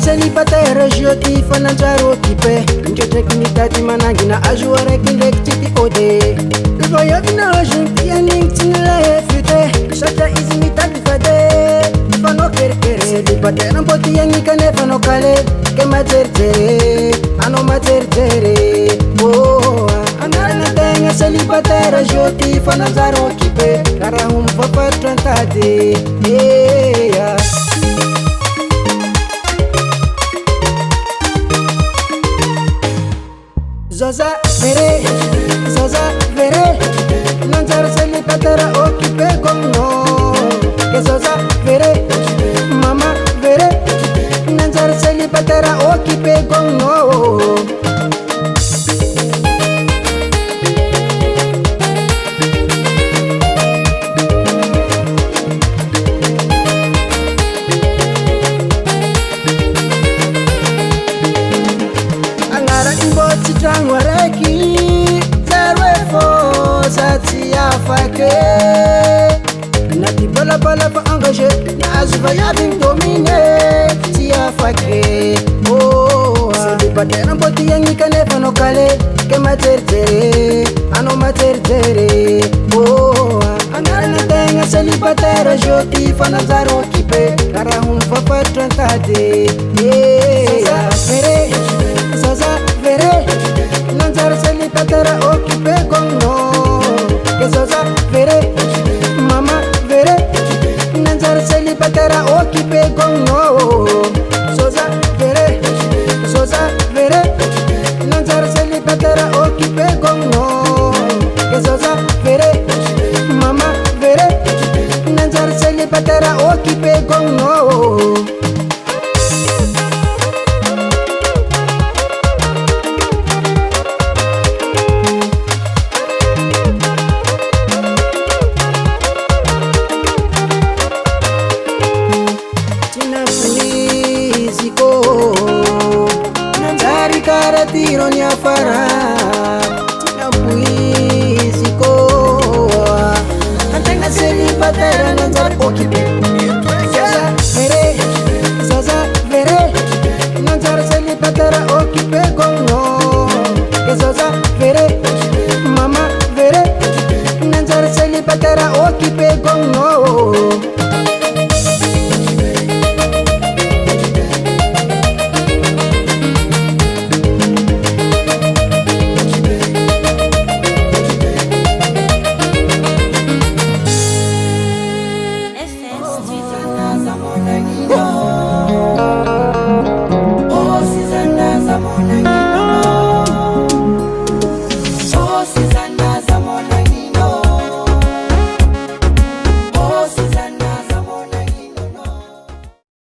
célibataire joti fananjaro occupé njotraiky mitady manangina azo araiky ndraiky tsy ty ôde voyavina gentillanigny tsy nile fute satria izy mitady fade fanao kerikere célibataire mbô tiagny kanefa kale ke majerijery anao majerijery anarana tegna célibataire joti fananjaro occupé karaha ho mifaparitra antady Zaza vere nanjara célibataire occupé comme non que Zaza vere mama vere nanjara célibataire occupé comme non Trano araiky zero efôza tsy afake na ty balabala fa engagé nahazo vaiavy midomine tsy afake célibataire mbô tiagny kanefa anao kale ke majerijery anao majerijery anarana tegna célibataire joti fananjaro occupé karaha ho mifaparitra antady Zaza vere nanjara célibataire occupé comme non que Zaza vere mama vere nanjara célibataire occupé comme non Zaza vere nanjara célibataire occupé comme non que Zaza vere mama vere nanjara célibataire occupé comme non tiro ni afara tina puiziko antenga célibataire nanjara occupé Zaza vere nanjara célibataire occupé comme non que Zaza vere mama vere nanjara célibataire occupé comme non